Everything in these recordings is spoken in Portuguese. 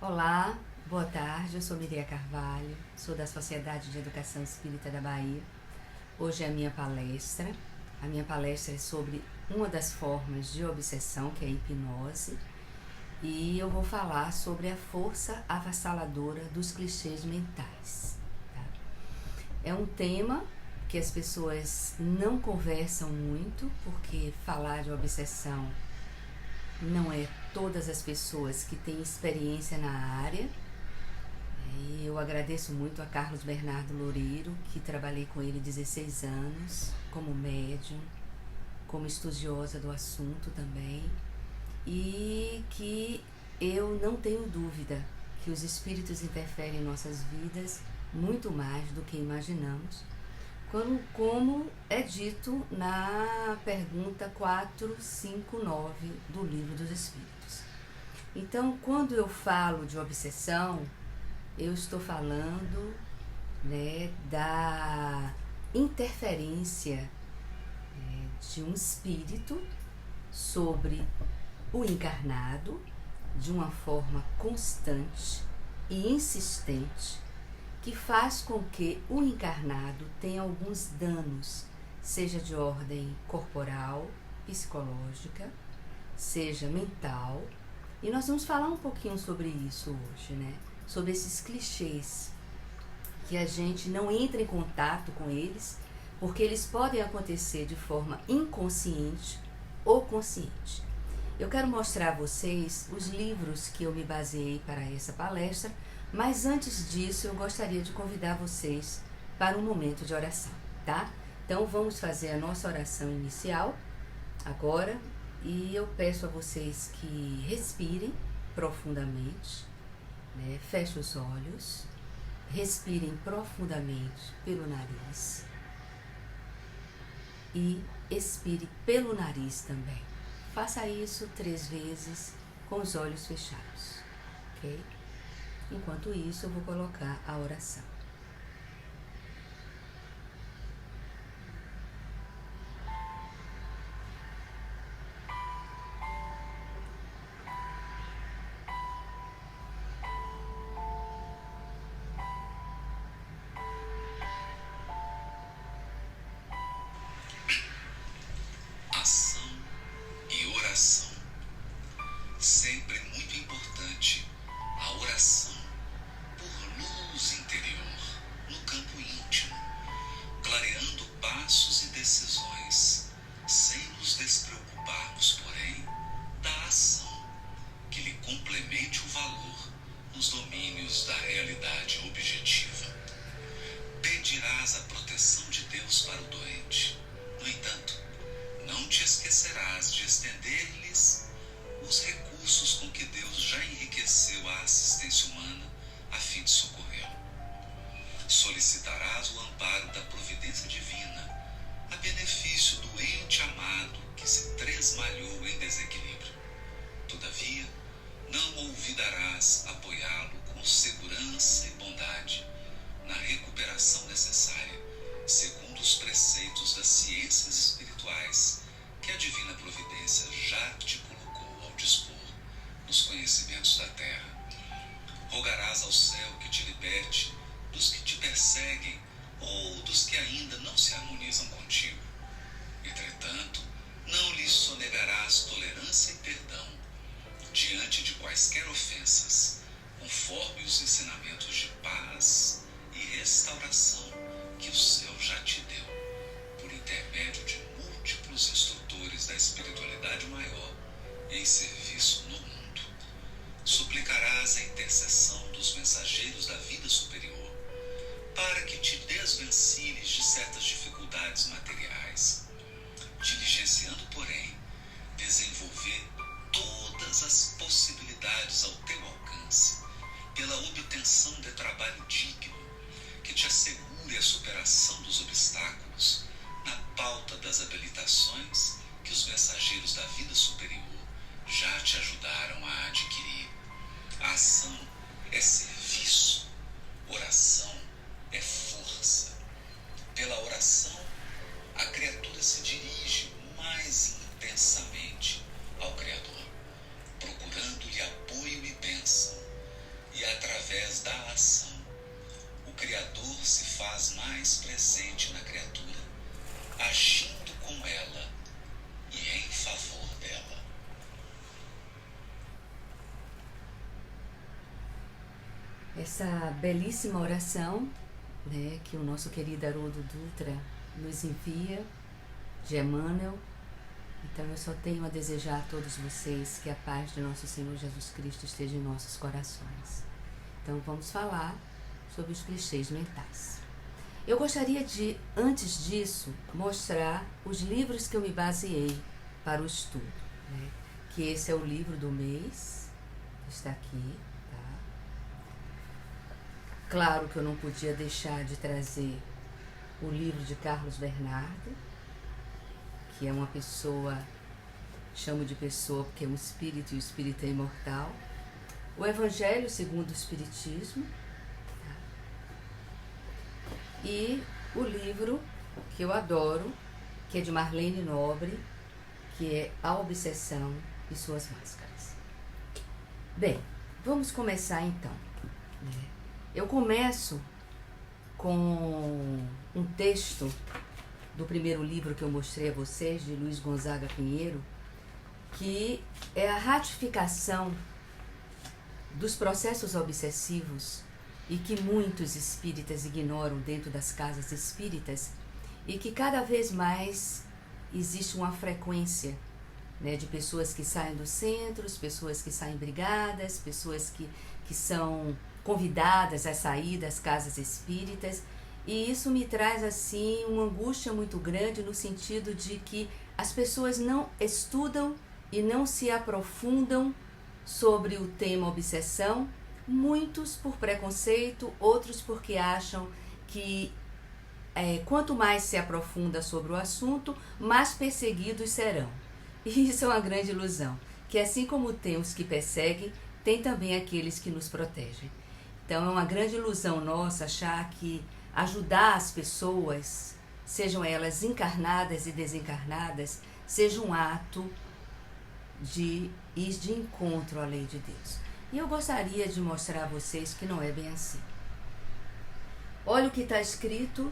Olá, boa tarde, eu sou Mireia Carvalho, sou da Sociedade de Educação Espírita da Bahia. Hoje é a minha palestra é sobre uma das formas de obsessão, que é a hipnose, e eu vou falar sobre a força avassaladora dos clichês mentais. Tá? É um tema que as pessoas não conversam muito, porque falar de obsessão não é todas as pessoas que têm experiência na área. E eu agradeço muito a Carlos Bernardo Loureiro, que trabalhei com ele 16 anos, como médium, como estudiosa do assunto também, e que eu não tenho dúvida que os espíritos interferem em nossas vidas muito mais do que imaginamos, como é dito na pergunta 459 do Livro dos Espíritos. Então, quando eu falo de obsessão, eu estou falando, da interferência de um espírito sobre o encarnado de uma forma constante e insistente, que faz com que o encarnado tenha alguns danos, seja de ordem corporal, psicológica, seja mental. E nós vamos falar um pouquinho sobre isso hoje, sobre esses clichês, que a gente não entra em contato com eles, porque eles podem acontecer de forma inconsciente ou consciente. Eu quero mostrar a vocês os livros que eu me baseei para essa palestra, mas antes disso eu gostaria de convidar vocês para um momento de oração, tá? Então vamos fazer a nossa oração inicial agora, e eu peço a vocês que respirem profundamente, feche os olhos, respirem profundamente pelo nariz e expire pelo nariz também. Faça isso 3 vezes com os olhos fechados, ok? Enquanto isso, eu vou colocar a oração. Ação e oração. Sempre é muito importante a oração por luz interior, no campo íntimo, clareando passos e decisões, sem nos despreocuparmos, porém, da ação, que lhe complemente o valor nos domínios da realidade objetiva. Pedirás a proteção de Deus para o doente. No entanto, não te esquecerás de estender-lhes os recursos com que Deus já enriqueceu a assistência humana a fim de socorrê-lo. Solicitarás o amparo da providência divina a benefício do ente amado que se tresmalhou em desequilíbrio. Todavia, não olvidarás apoiá-lo com segurança e bondade na recuperação necessária, segundo os preceitos das ciências espirituais que a divina providência já te colocou ao dispor nos conhecimentos da terra. Rogarás ao céu que te liberte dos que te perseguem ou dos que ainda não se harmonizam contigo. Entretanto, não lhes sonegarás tolerância e perdão diante de quaisquer ofensas, conforme os ensinamentos de paz e restauração que o céu já te deu, por intermédio de múltiplos instrutores da espiritualidade maior em serviço no mundo. Suplicarás a intercessão dos mensageiros da vida superior, para que te desvencilhes de certas dificuldades materiais, diligenciando, porém, desenvolver todas as possibilidades ao teu alcance, pela obtenção de trabalho digno, que te assegure a superação dos obstáculos na pauta das habilitações que os mensageiros da vida superior já te ajudaram a adquirir. A ação é serviço, oração é força. Pela oração, a criatura se dirige mais intensamente ao Criador, procurando-lhe apoio e bênção, ação, o Criador se faz mais presente na criatura, agindo com ela e em favor dela. Essa belíssima oração, né, que o nosso querido Haroldo Dutra nos envia, de Emmanuel. Então eu só tenho a desejar a todos vocês que a paz de nosso Senhor Jesus Cristo esteja em nossos corações. Então vamos falar sobre os clichês mentais. Eu gostaria de, antes disso, mostrar os livros que eu me baseei para o estudo, né? Que esse é o livro do mês, que está aqui, tá? Claro que eu não podia deixar de trazer o livro de Carlos Bernardo, que é uma pessoa, chamo de pessoa porque é um espírito e o espírito é imortal. O Evangelho segundo o Espiritismo, tá? E o livro que eu adoro, que é de Marlene Nobre, que é A Obsessão e Suas Máscaras. Bem, vamos começar então, né? Eu começo com um texto do primeiro livro que eu mostrei a vocês, de Luiz Gonzaga Pinheiro, que é a ratificação dos processos obsessivos e que muitos espíritas ignoram dentro das casas espíritas, e que cada vez mais existe uma frequência, né, de pessoas que saem dos centros, pessoas que saem brigadas, pessoas que são convidadas a sair das casas espíritas. E isso me traz, assim, uma angústia muito grande, no sentido de que as pessoas não estudam e não se aprofundam sobre o tema obsessão, muitos por preconceito, outros porque acham que quanto mais se aprofunda sobre o assunto, mais perseguidos serão. E isso é uma grande ilusão, que assim como tem os que perseguem, tem também aqueles que nos protegem. Então é uma grande ilusão nossa achar que ajudar as pessoas, sejam elas encarnadas e desencarnadas, seja um ato de ir de encontro à lei de Deus. E eu gostaria de mostrar a vocês que não é bem assim. Olha o que está escrito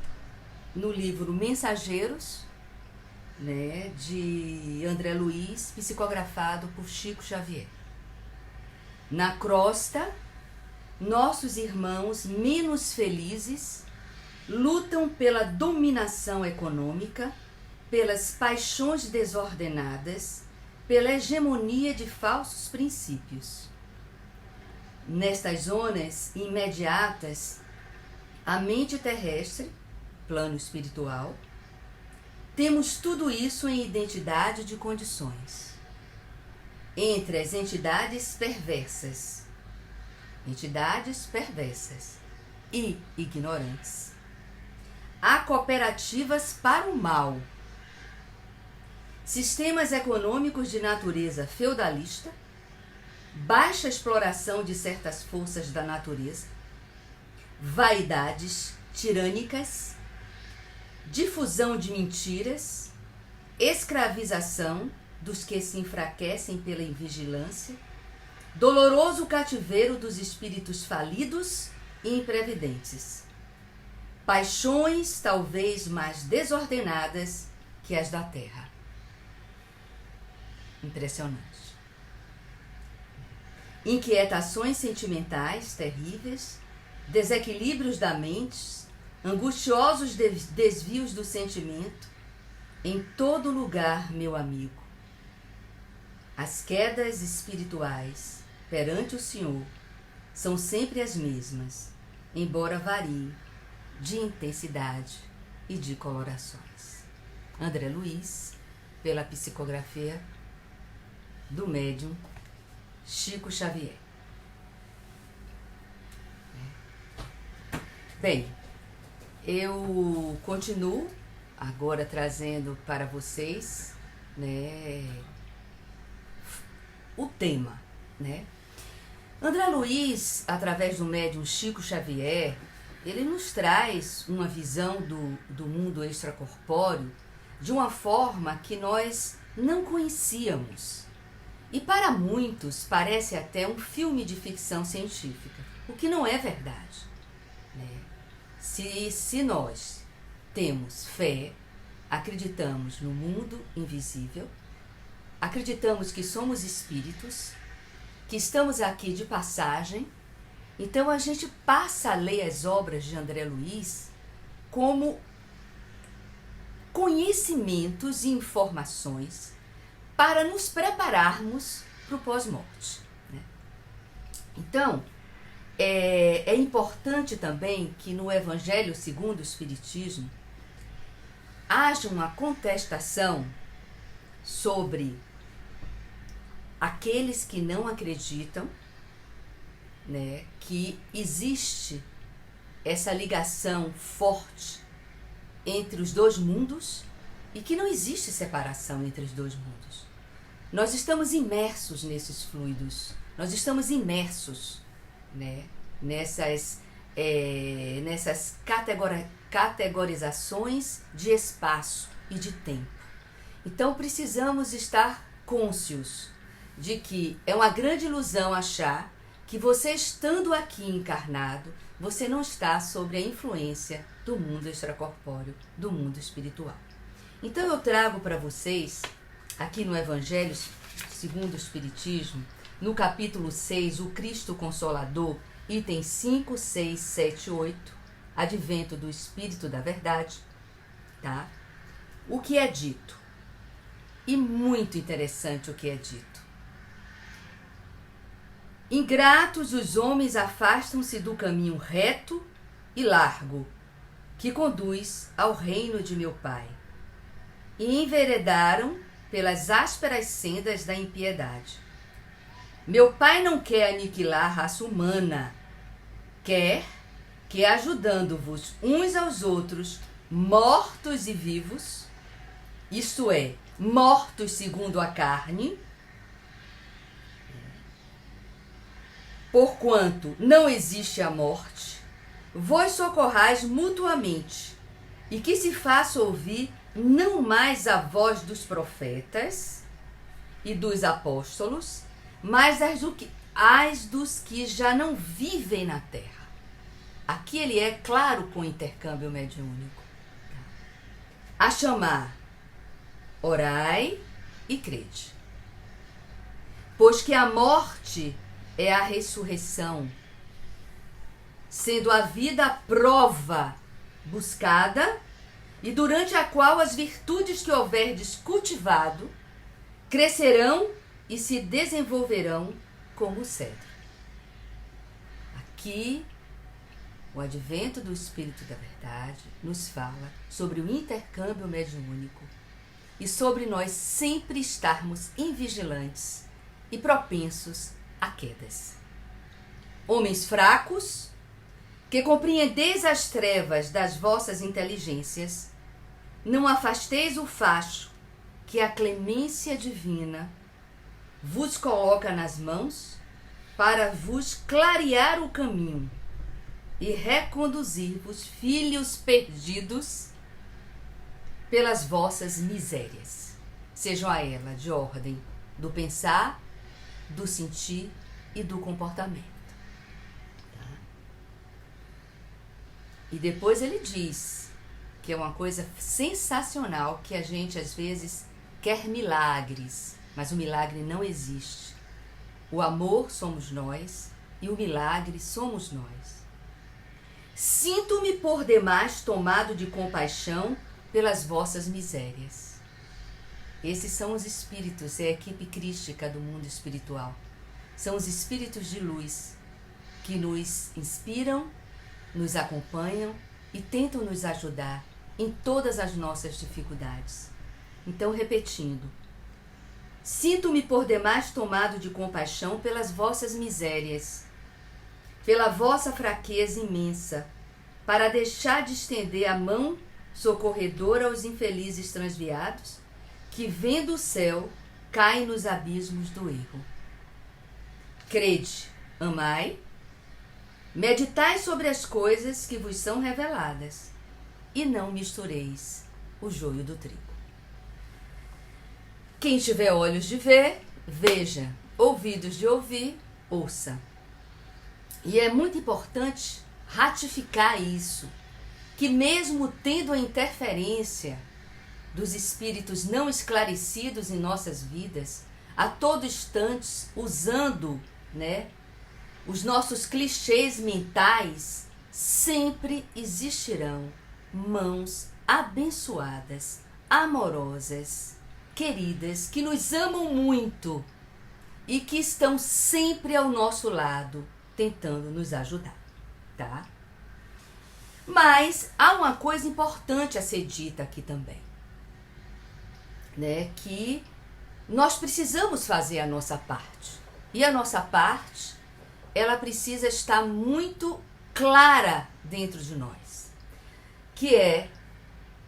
no livro Mensageiros, né, de André Luiz, psicografado por Chico Xavier. Na crosta, nossos irmãos menos felizes lutam pela dominação econômica, pelas paixões desordenadas, pela hegemonia de falsos princípios. Nestas zonas imediatas, a mente terrestre, plano espiritual, temos tudo isso em identidade de condições. Entre as entidades perversas e ignorantes, há cooperativas para o mal, sistemas econômicos de natureza feudalista, baixa exploração de certas forças da natureza, vaidades tirânicas, difusão de mentiras, escravização dos que se enfraquecem pela invigilância, doloroso cativeiro dos espíritos falidos e imprevidentes, paixões talvez mais desordenadas que as da terra. Impressionante. Inquietações sentimentais terríveis, desequilíbrios da mente, angustiosos desvios do sentimento, em todo lugar, meu amigo. As quedas espirituais perante o Senhor são sempre as mesmas, embora variem de intensidade e de colorações. André Luiz, pela psicografia do médium Chico Xavier. Bem, eu continuo agora trazendo para vocês, né, o tema, né? André Luiz, através do médium Chico Xavier, ele nos traz uma visão do mundo extracorpóreo de uma forma que nós não conhecíamos. E para muitos parece até um filme de ficção científica. O que não é verdade, né? Se nós temos fé, acreditamos no mundo invisível, acreditamos que somos espíritos, que estamos aqui de passagem, então a gente passa a ler as obras de André Luiz como conhecimentos e informações para nos prepararmos para o pós-morte, né? Então, é importante também que no Evangelho segundo o Espiritismo haja uma contestação sobre aqueles que não acreditam, né, que existe essa ligação forte entre os dois mundos e que não existe separação entre os dois mundos. Nós estamos imersos nesses fluidos, nós estamos imersos, né, nessas categorizações de espaço e de tempo. Então precisamos estar cônscios de que é uma grande ilusão achar que você estando aqui encarnado, você não está sob a influência do mundo extracorpóreo, do mundo espiritual. Então eu trago para vocês, aqui no Evangelho segundo o Espiritismo, no capítulo 6, o Cristo Consolador, itens 5, 6, 7, 8, Advento do Espírito da Verdade, tá? O que é dito? E muito interessante o que é dito. Ingratos os homens afastam-se do caminho reto e largo, que conduz ao reino de meu Pai, e enveredaram pelas ásperas sendas da impiedade. Meu Pai não quer aniquilar a raça humana, quer que, ajudando-vos uns aos outros, mortos e vivos, isto é, mortos segundo a carne, porquanto não existe a morte, vós socorrais mutuamente, e que se faça ouvir não mais a voz dos profetas e dos apóstolos, mas as dos que já não vivem na terra. Aqui ele é claro com o intercâmbio mediúnico. A chamar, orai e crede. Pois que a morte é a ressurreição, sendo a vida a prova buscada e durante a qual as virtudes que houverdes cultivado crescerão e se desenvolverão como o cedro. Aqui, o advento do Espírito da Verdade nos fala sobre o intercâmbio mediúnico e sobre nós sempre estarmos invigilantes e propensos a quedas. Homens fracos, que compreendeis as trevas das vossas inteligências, não afasteis o facho que a clemência divina vos coloca nas mãos para vos clarear o caminho e reconduzir-vos, filhos perdidos, pelas vossas misérias, sejam a ela de ordem do pensar, do sentir e do comportamento. Tá? E depois ele diz que é uma coisa sensacional, que a gente às vezes quer milagres, mas o milagre não existe. O amor somos nós e o milagre somos nós. Sinto-me por demais tomado de compaixão pelas vossas misérias. Esses são os espíritos, é a equipe crística do mundo espiritual. São os espíritos de luz que nos inspiram, nos acompanham e tentam nos ajudar em todas as nossas dificuldades. Então, repetindo, sinto-me por demais tomado de compaixão pelas vossas misérias, pela vossa fraqueza imensa, para deixar de estender a mão socorredora aos infelizes transviados, que vendo o céu, caem nos abismos do erro. Crede, amai, meditai sobre as coisas que vos são reveladas, e não mistureis o joio do trigo. Quem tiver olhos de ver, veja, ouvidos de ouvir, ouça. E é muito importante ratificar isso, que mesmo tendo a interferência dos espíritos não esclarecidos em nossas vidas, a todo instante, usando, né, os nossos clichês mentais, sempre existirão mãos abençoadas, amorosas, queridas, que nos amam muito e que estão sempre ao nosso lado, tentando nos ajudar, tá? Mas há uma coisa importante a ser dita aqui também, né? Que nós precisamos fazer a nossa parte. E a nossa parte, ela precisa estar muito clara dentro de nós, que é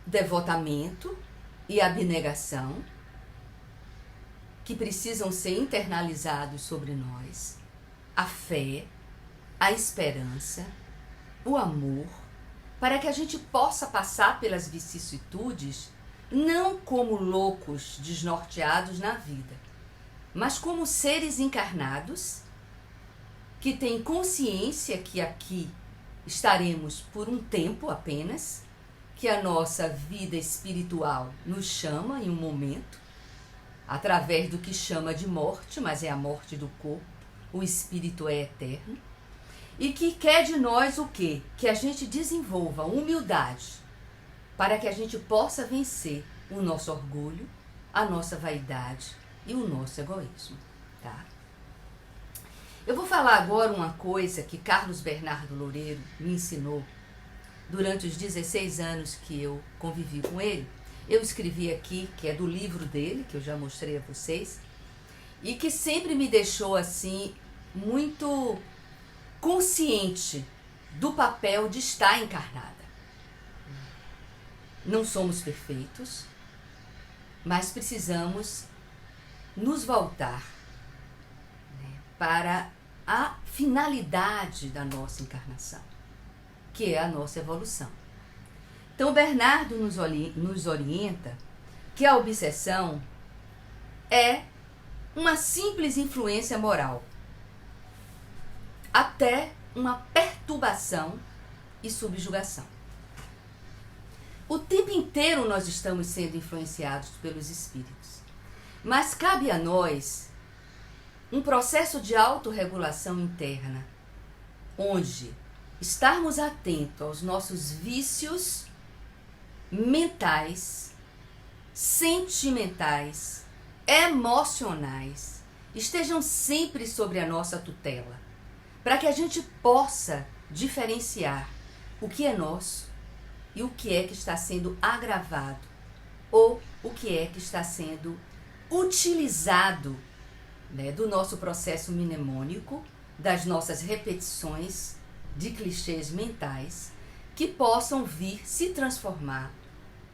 devotamento e abnegação, que precisam ser internalizados sobre nós, a fé, a esperança, o amor, para que a gente possa passar pelas vicissitudes não como loucos desnorteados na vida, mas como seres encarnados que têm consciência que aqui estaremos por um tempo apenas, que a nossa vida espiritual nos chama em um momento, através do que chama de morte, mas é a morte do corpo, o espírito é eterno, e que quer de nós o quê? Que a gente desenvolva humildade, para que a gente possa vencer o nosso orgulho, a nossa vaidade e o nosso egoísmo, tá? Eu vou falar agora uma coisa que Carlos Bernardo Loureiro me ensinou durante os 16 anos que eu convivi com ele. Eu escrevi aqui, que é do livro dele, que eu já mostrei a vocês, e que sempre me deixou assim muito consciente do papel de estar encarnada. Não somos perfeitos, mas precisamos nos voltar, né, para a finalidade da nossa encarnação, que é a nossa evolução. Então, Bernardo nos orienta que a obsessão é uma simples influência moral, até uma perturbação e subjugação. O tempo inteiro nós estamos sendo influenciados pelos espíritos, mas cabe a nós um processo de autorregulação interna, onde estarmos atentos aos nossos vícios mentais, sentimentais, emocionais, estejam sempre sobre a nossa tutela, para que a gente possa diferenciar o que é nosso e o que é que está sendo agravado ou o que é que está sendo utilizado, né, do nosso processo mnemônico, das nossas repetições de clichês mentais que possam vir se transformar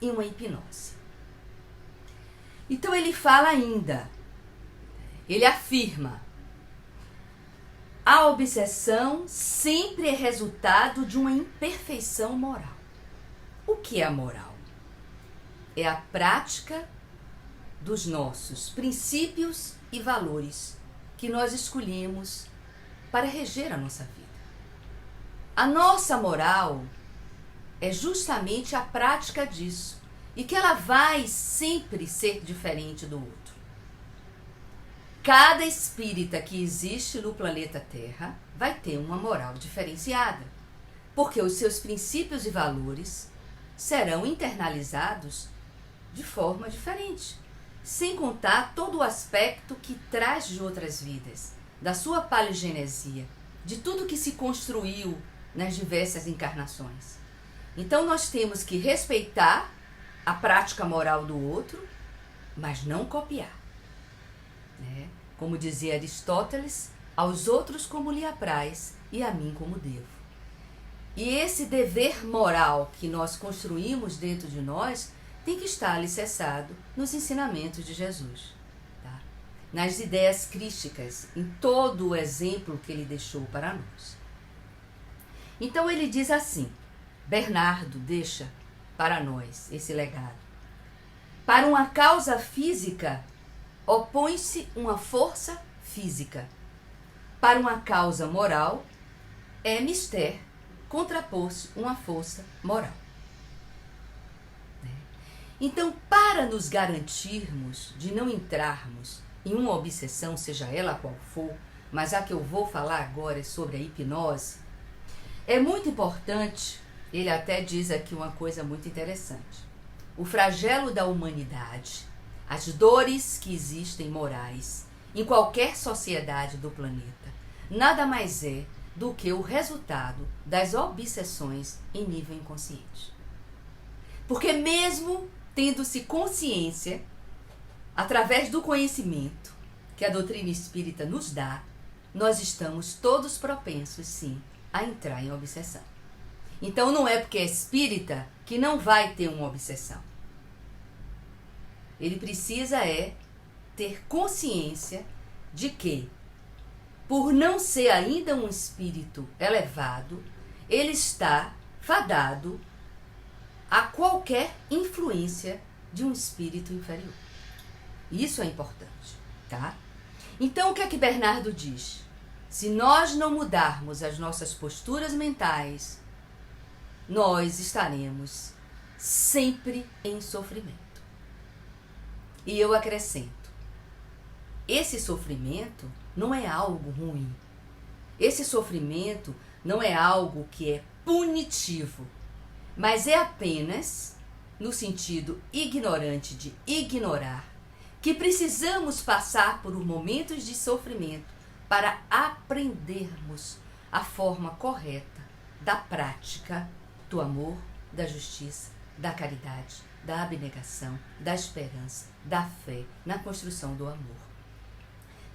em uma hipnose. Então ele fala ainda, ele afirma: a obsessão sempre é resultado de uma imperfeição moral. O que é a moral? É a prática dos nossos princípios e valores que nós escolhemos para reger a nossa vida. A nossa moral é justamente a prática disso, e que ela vai sempre ser diferente do outro. Cada espírita que existe no planeta Terra vai ter uma moral diferenciada, porque os seus princípios e valores serão internalizados de forma diferente, sem contar todo o aspecto que traz de outras vidas, da sua paligenesia, de tudo que se construiu nas diversas encarnações. Então nós temos que respeitar a prática moral do outro, mas não copiar, né? Como dizia Aristóteles, aos outros como lhe apraz e a mim como devo. E esse dever moral que nós construímos dentro de nós tem que estar alicerçado nos ensinamentos de Jesus, tá? Nas ideias crísticas, em todo o exemplo que ele deixou para nós. Então ele diz assim, Bernardo deixa para nós esse legado. Para uma causa física, opõe-se uma força física. Para uma causa moral, é mister contrapor-se uma força moral. Então, para nos garantirmos de não entrarmos em uma obsessão, seja ela qual for, mas a que eu vou falar agora é sobre a hipnose, é muito importante, ele até diz aqui uma coisa muito interessante. O flagelo da humanidade, as dores que existem morais em qualquer sociedade do planeta, nada mais é do que o resultado das obsessões em nível inconsciente. Porque mesmo tendo-se consciência, através do conhecimento que a doutrina espírita nos dá, nós estamos todos propensos, sim, a entrar em obsessão. Então não é porque é espírita que não vai ter uma obsessão. Ele precisa ter consciência de que, por não ser ainda um espírito elevado, ele está fadado a qualquer influência de um espírito inferior. Isso é importante, tá? Então, o que é que Bernardo diz? Se nós não mudarmos as nossas posturas mentais, nós estaremos sempre em sofrimento. E eu acrescento, esse sofrimento não é algo ruim. Esse sofrimento não é algo que é punitivo, mas é apenas no sentido ignorante de ignorar que precisamos passar por momentos de sofrimento para aprendermos a forma correta da prática do amor, da justiça, da caridade, da abnegação, da esperança, da fé, na construção do amor.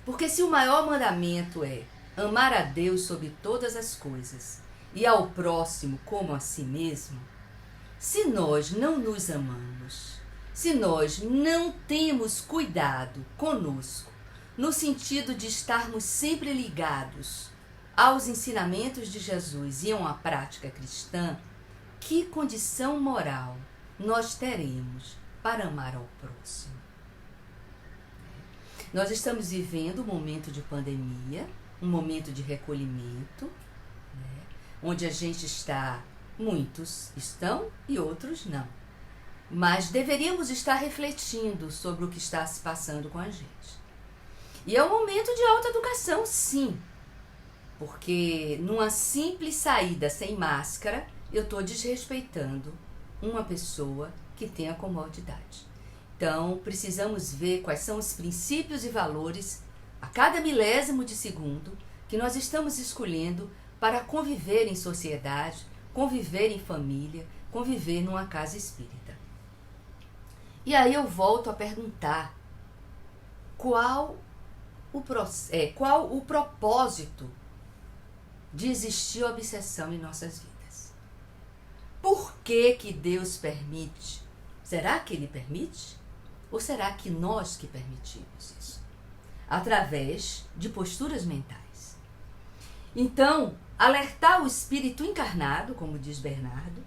Porque se o maior mandamento é amar a Deus sobre todas as coisas e ao próximo como a si mesmo, se nós não nos amamos, se nós não temos cuidado conosco, no sentido de estarmos sempre ligados aos ensinamentos de Jesus e a uma prática cristã, que condição moral nós teremos para amar ao próximo? Nós estamos vivendo um momento de pandemia, um momento de recolhimento, onde a gente está, muitos estão e outros não. Mas deveríamos estar refletindo sobre o que está se passando com a gente. E é um momento de autoeducação, sim, porque numa simples saída sem máscara, eu estou desrespeitando uma pessoa que tem a comodidade. Então, precisamos ver quais são os princípios e valores a cada milésimo de segundo que nós estamos escolhendo para conviver em sociedade, conviver em família, conviver numa casa espírita. E aí eu volto a perguntar, qual o propósito de existir obsessão em nossas vidas? Por que que Deus permite? Será que Ele permite? Ou será que nós que permitimos isso? Através de posturas mentais. Então, alertar o espírito encarnado, como diz Bernardo,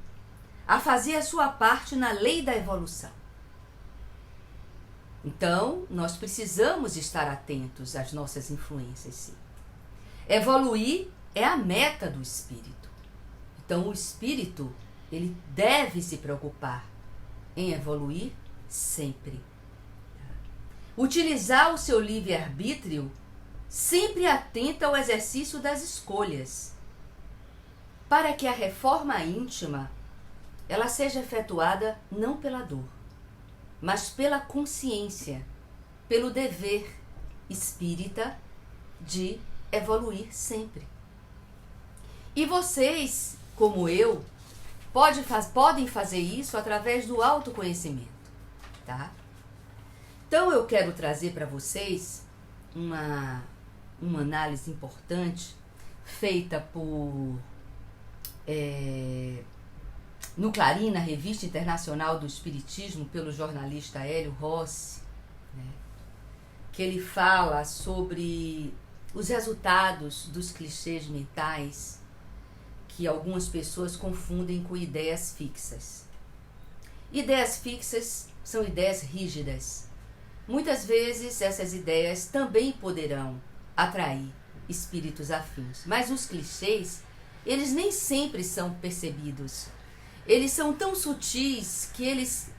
a fazer a sua parte na lei da evolução. Então, nós precisamos estar atentos às nossas influências, sim. Evoluir é a meta do espírito. Então, o espírito, ele deve se preocupar em evoluir sempre. Utilizar o seu livre-arbítrio sempre atento ao exercício das escolhas, para que a reforma íntima ela seja efetuada não pela dor, mas pela consciência, pelo dever espírita de evoluir sempre. E vocês, como eu, podem fazer isso através do autoconhecimento, tá? Então eu quero trazer para vocês uma análise importante feita no Clarim, na Revista Internacional do Espiritismo, pelo jornalista Hélio Rossi, que ele fala sobre os resultados dos clichês mentais que algumas pessoas confundem com ideias fixas. Ideias fixas são ideias rígidas. Muitas vezes essas ideias também poderão atrair espíritos afins, mas os clichês eles nem sempre são percebidos. Eles são tão sutis que eles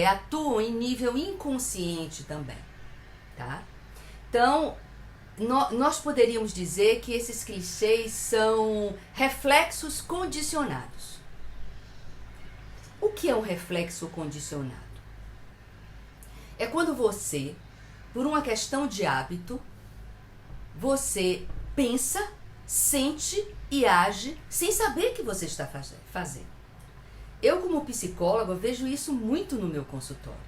atuam em nível inconsciente também, tá? Então, nós poderíamos dizer que esses clichês são reflexos condicionados. O que é um reflexo condicionado? É quando você, por uma questão de hábito, você pensa, sente e age sem saber que você está fazendo. Eu, como psicóloga, vejo isso muito no meu consultório.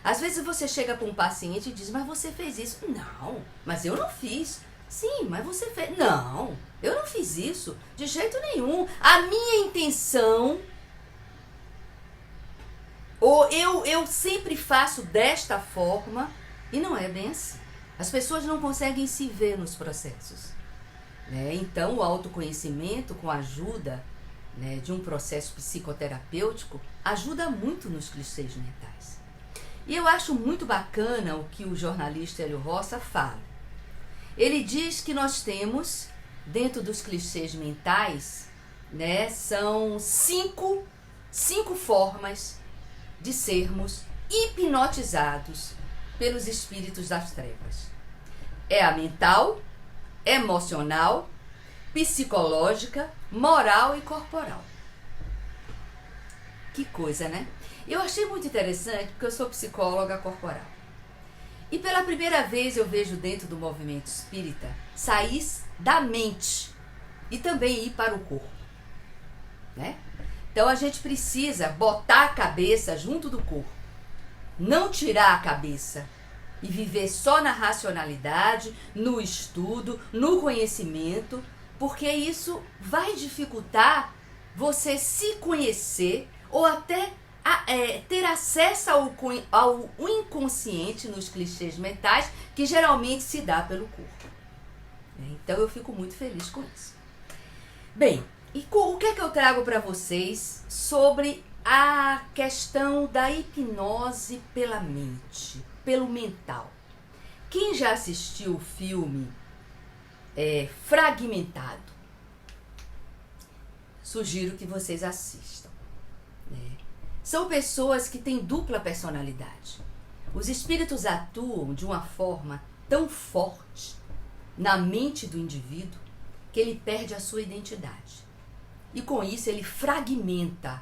Às vezes você chega com um paciente e diz, mas você fez isso. Não, mas eu não fiz. Sim, mas você fez. Não, eu não fiz isso de jeito nenhum. A minha intenção, ou eu sempre faço desta forma, e não é bem assim. As pessoas não conseguem se ver nos processos, né? Então, o autoconhecimento, com a ajuda, né, de um processo psicoterapêutico, ajuda muito nos clichês mentais. E eu acho muito bacana o que o jornalista Hélio Roça fala. Ele diz que nós temos, dentro dos clichês mentais, né, são cinco formas de sermos hipnotizados pelos espíritos das trevas. É a mental, emocional, psicológica, moral e corporal. Que coisa, né? Eu achei muito interessante porque eu sou psicóloga corporal. E pela primeira vez eu vejo dentro do movimento espírita sair da mente e também ir para o corpo, né? Então a gente precisa botar a cabeça junto do corpo, não tirar a cabeça e viver só na racionalidade, no estudo, no conhecimento, porque isso vai dificultar você se conhecer ou até ter acesso ao inconsciente nos clichês mentais, que geralmente se dá pelo corpo. Então eu fico muito feliz com isso. Bem, e o que é que eu trago para vocês sobre a questão da hipnose pela mente, pelo mental? Quem já assistiu o filme Fragmentado? Sugiro que vocês assistam, né? São pessoas que têm dupla personalidade. Os espíritos atuam de uma forma tão forte na mente do indivíduo que ele perde a sua identidade. E com isso ele fragmenta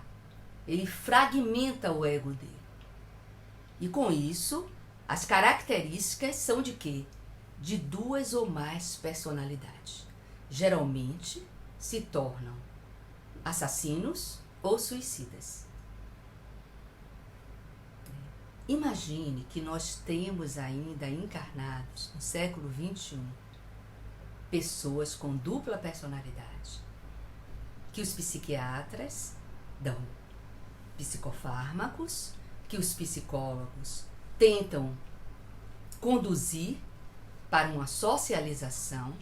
o ego dele. E com isso, as características são de quê? De duas ou mais personalidades. Geralmente se tornam assassinos ou suicidas. Imagine que nós temos ainda encarnados no século XXI pessoas com dupla personalidade, que os psiquiatras dão psicofármacos, que os psicólogos tentam conduzir para uma socialização,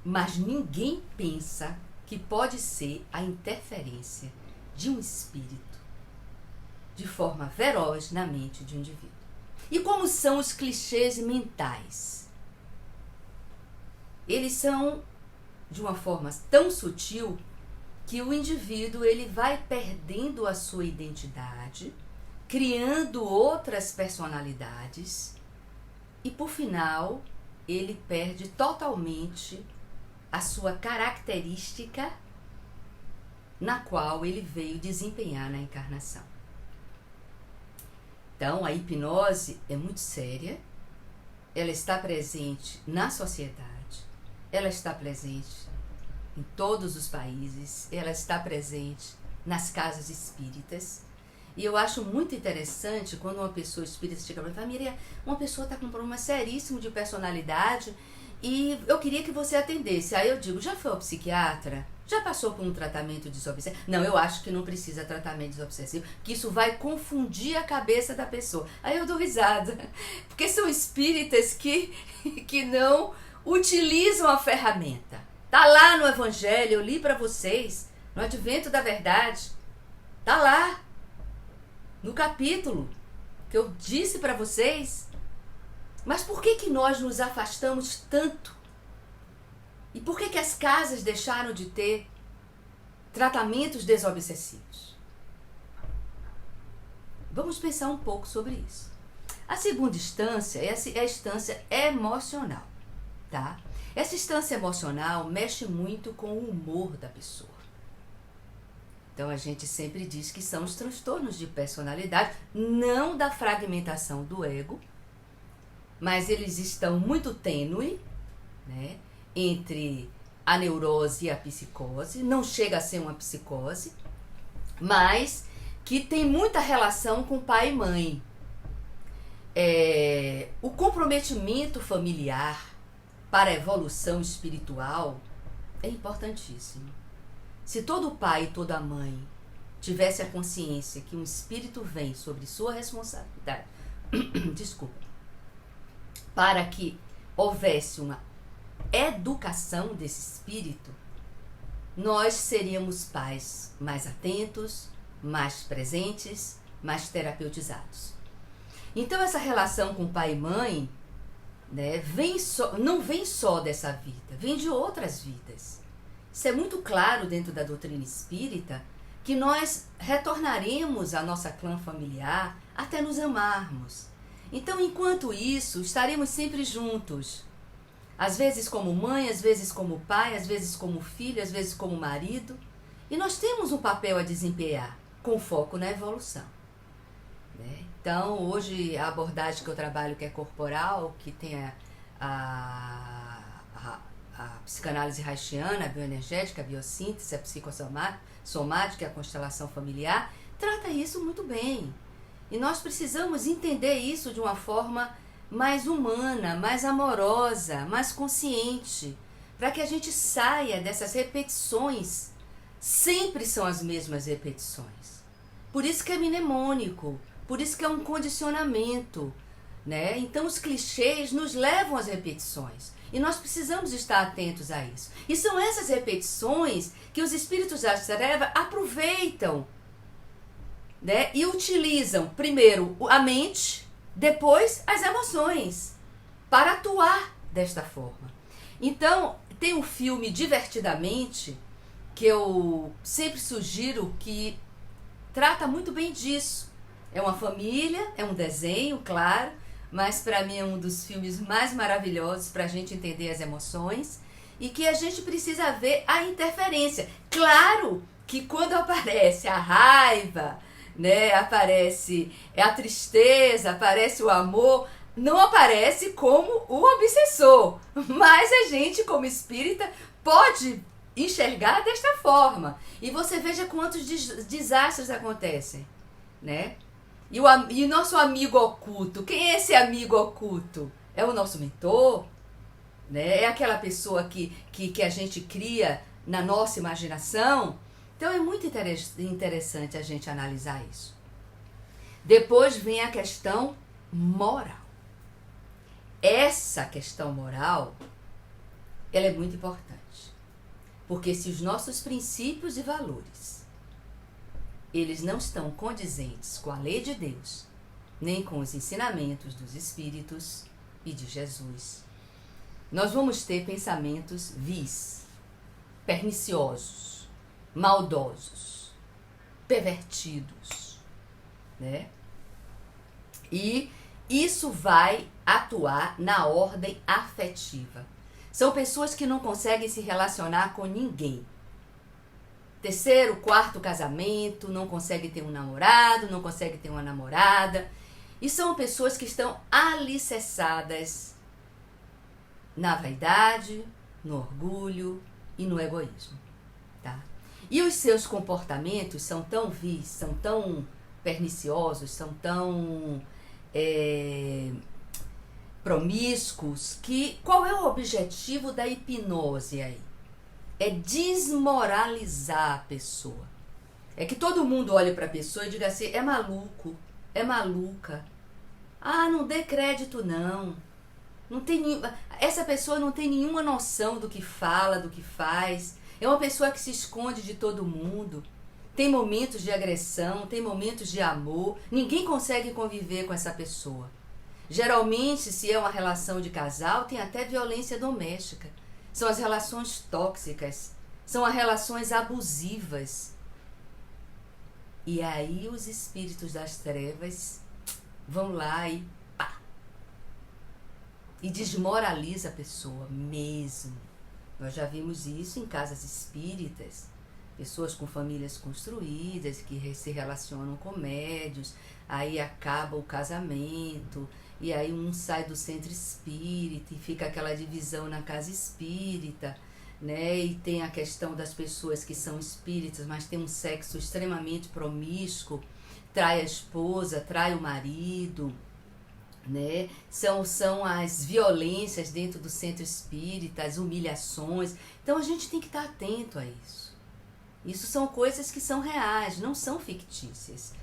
mas ninguém pensa que pode ser a interferência de um espírito de forma feroz na mente de um indivíduo. E como são os clichês mentais? Eles são de uma forma tão sutil que o indivíduo ele vai perdendo a sua identidade, criando outras personalidades e, por final, ele perde totalmente a sua característica na qual ele veio desempenhar na encarnação. Então, a hipnose é muito séria, ela está presente na sociedade, ela está presente em todos os países, ela está presente nas casas espíritas. E eu acho muito interessante quando uma pessoa espírita chega para mim e fala: Miriam, uma pessoa está com um problema seríssimo de personalidade e eu queria que você atendesse. Aí eu digo: já foi ao psiquiatra? Já passou por um tratamento desobsessivo? Não, eu acho que não precisa tratamento desobsessivo, que isso vai confundir a cabeça da pessoa. Aí eu dou risada, porque são espíritas que não utilizam a ferramenta. Tá lá no Evangelho, eu li para vocês, no Advento da Verdade. Tá lá, no capítulo que eu disse para vocês. Mas por que nós nos afastamos tanto E por que as casas deixaram de ter tratamentos desobsessivos? Vamos pensar um pouco sobre isso. A segunda instância é a instância emocional, tá? Essa instância emocional mexe muito com o humor da pessoa. Então a gente sempre diz que são os transtornos de personalidade, não da fragmentação do ego, mas eles estão muito tênue, né, entre a neurose e a psicose. Não chega a ser uma psicose, mas que tem muita relação com pai e mãe. O comprometimento familiar para a evolução espiritual é importantíssimo. Se todo pai e toda mãe tivesse a consciência que um espírito vem sobre sua responsabilidade, para que houvesse uma educação desse espírito, nós seríamos pais mais atentos, mais presentes, mais terapeutizados. Então essa relação com pai e mãe, né, não vem só dessa vida, vem de outras vidas. Isso é muito claro dentro da doutrina espírita, que nós retornaremos à nossa clã familiar até nos amarmos. Então, enquanto isso, estaremos sempre juntos. Às vezes como mãe, às vezes como pai, às vezes como filho, às vezes como marido. E nós temos um papel a desempenhar, com foco na evolução, né? Então, hoje, a abordagem que eu trabalho, que é corporal, que tem a psicanálise haitiana, a bioenergética, a biossíntese, a psicossomática, a constelação familiar, trata isso muito bem. E nós precisamos entender isso de uma forma mais humana, mais amorosa, mais consciente, para que a gente saia dessas repetições. Sempre são as mesmas repetições. Por isso que é mnemônico, por isso que é um condicionamento, né? Então os clichês nos levam às repetições. E nós precisamos estar atentos a isso. E são essas repetições que os espíritos da treva aproveitam, né? E utilizam primeiro a mente, depois as emoções, para atuar desta forma. Então, tem um filme Divertidamente, que eu sempre sugiro, que trata muito bem disso. É uma família, é um desenho, claro, mas para mim é um dos filmes mais maravilhosos para a gente entender as emoções, e que a gente precisa ver a interferência. Claro que quando aparece a raiva, né, aparece a tristeza, aparece o amor, não aparece como o obsessor, mas a gente, como espírita, pode enxergar desta forma. E você veja quantos desastres acontecem, né? E o nosso amigo oculto, quem é esse amigo oculto? É o nosso mentor, né? É aquela pessoa que a gente cria na nossa imaginação. Então é muito interessante a gente analisar isso. Depois vem a questão moral. Essa questão moral, ela é muito importante. Porque se os nossos princípios e valores, eles não estão condizentes com a lei de Deus, nem com os ensinamentos dos Espíritos e de Jesus, nós vamos ter pensamentos vis, perniciosos, maldosos, pervertidos, né? E isso vai atuar na ordem afetiva. São pessoas que não conseguem se relacionar com ninguém. Terceiro, quarto casamento, não consegue ter um namorado, não consegue ter uma namorada. E são pessoas que estão alicerçadas na vaidade, no orgulho e no egoísmo, tá? E os seus comportamentos são tão vis, são tão perniciosos, são tão promíscuos, que qual é o objetivo da hipnose aí? É desmoralizar a pessoa. É que todo mundo olhe para a pessoa e diga assim, é maluco, é maluca. Ah, não dê crédito não. Essa pessoa não tem nenhuma noção do que fala, do que faz. É uma pessoa que se esconde de todo mundo. Tem momentos de agressão, tem momentos de amor. Ninguém consegue conviver com essa pessoa. Geralmente, se é uma relação de casal, tem até violência doméstica. são as relações tóxicas, são as relações abusivas. E aí os espíritos das trevas vão lá e pá! E desmoraliza a pessoa mesmo. Nós já vimos isso em casas espíritas. Pessoas com famílias construídas, que se relacionam com médios, aí acaba o casamento, e aí um sai do centro espírita e fica aquela divisão na casa espírita, né? E tem a questão das pessoas que são espíritas, mas tem um sexo extremamente promíscuo, trai a esposa, trai o marido, né? São as violências dentro do centro espírita, as humilhações. Então a gente tem que estar atento a isso. Isso são coisas que são reais, não são fictícias.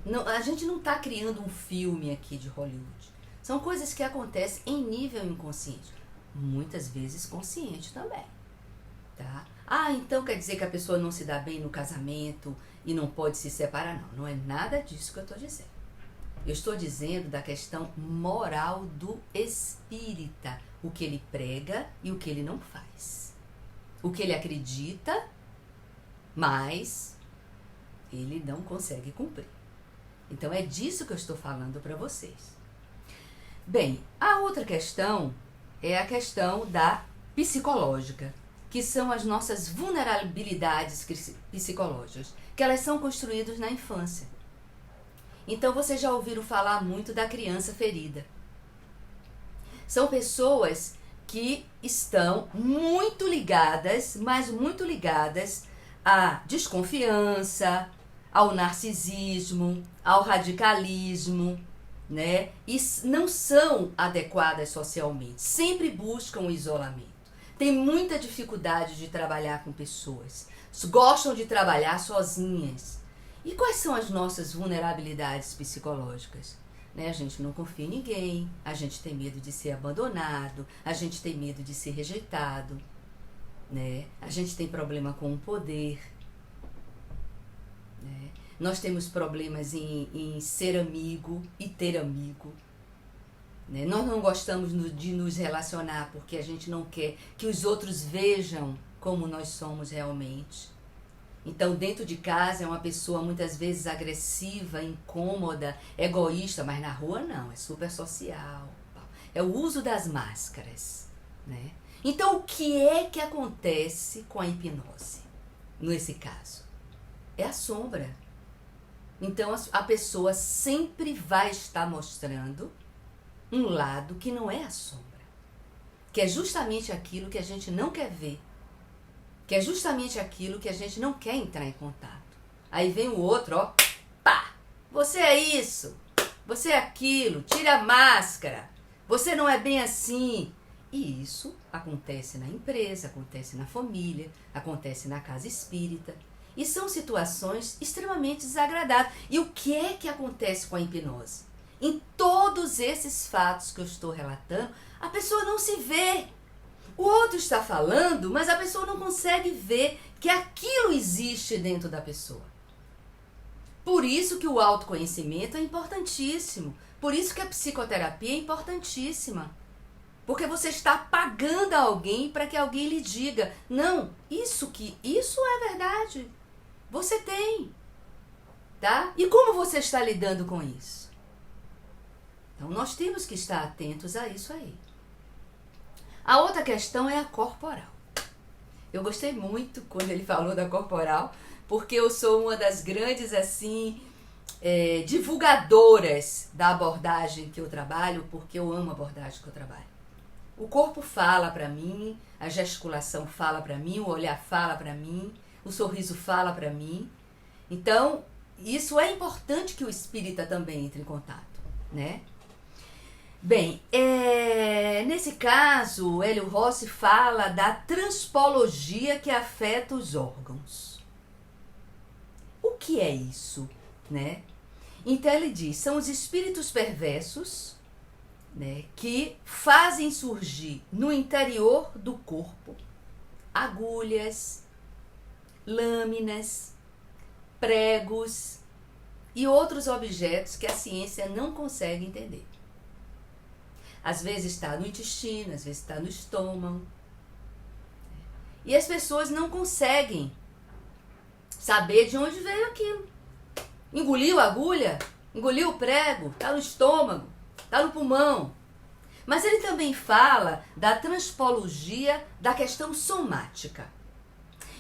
Não, a gente não está criando um filme aqui de Hollywood. São coisas que acontecem em nível inconsciente. Muitas vezes consciente também. Tá? Então quer dizer que a pessoa não se dá bem no casamento e não pode se separar? Não, não é nada disso que eu estou dizendo. Eu estou dizendo da questão moral do espírita. O que ele prega e o que ele não faz. O que ele acredita, mas ele não consegue cumprir. Então é disso que eu estou falando para vocês. Bem, a outra questão é a questão da psicológica, que são as nossas vulnerabilidades psicológicas, que elas são construídas na infância. Então vocês já ouviram falar muito da criança ferida. São pessoas que estão muito ligadas, mas muito ligadas à desconfiança, ao narcisismo, ao radicalismo, né? E não são adequadas socialmente, sempre buscam o isolamento. Tem muita dificuldade de trabalhar com pessoas, gostam de trabalhar sozinhas. E quais são as nossas vulnerabilidades psicológicas? Né? A gente não confia em ninguém, a gente tem medo de ser abandonado, a gente tem medo de ser rejeitado, né? A gente tem problema com o poder, né? Nós temos problemas em ser amigo e ter amigo, né? Nós não gostamos de nos relacionar porque a gente não quer que os outros vejam como nós somos realmente. Então, dentro de casa é uma pessoa muitas vezes agressiva, incômoda, egoísta, mas na rua não, é super social. É o uso das máscaras, né? Então, o que acontece com a hipnose, nesse caso? É a sombra. Então, a pessoa sempre vai estar mostrando um lado que não é a sombra, que é justamente aquilo que a gente não quer ver, que é justamente aquilo que a gente não quer entrar em contato. Aí vem o outro, ó, pá, você é isso, você é aquilo, tira a máscara, você não é bem assim. E isso acontece na empresa, acontece na família, acontece na casa espírita. E são situações extremamente desagradáveis. E o que acontece com a hipnose? Em todos esses fatos que eu estou relatando, a pessoa não se vê. O outro está falando, mas a pessoa não consegue ver que aquilo existe dentro da pessoa. Por isso que o autoconhecimento é importantíssimo. Por isso que a psicoterapia é importantíssima. Porque você está pagando a alguém para que alguém lhe diga, não, isso é verdade. Você tem. Tá? E como você está lidando com isso? Então nós temos que estar atentos a isso aí. A outra questão é a corporal. Eu gostei muito quando ele falou da corporal, porque eu sou uma das grandes, assim, divulgadoras da abordagem que eu trabalho, porque eu amo a abordagem que eu trabalho. O corpo fala para mim, a gesticulação fala para mim, o olhar fala para mim, o sorriso fala para mim. Então, isso é importante que o espírita também entre em contato, né? Bem, nesse caso, o Hélio Rossi fala da transpologia que afeta os órgãos. O que é isso, né? Então ele diz, são os espíritos perversos, né, que fazem surgir no interior do corpo agulhas, lâminas, pregos e outros objetos que a ciência não consegue entender. Às vezes está no intestino, às vezes está no estômago, E as pessoas não conseguem saber de onde veio aquilo. Engoliu a agulha, engoliu o prego, está no estômago, está no pulmão. Mas ele também fala da transpologia da questão somática.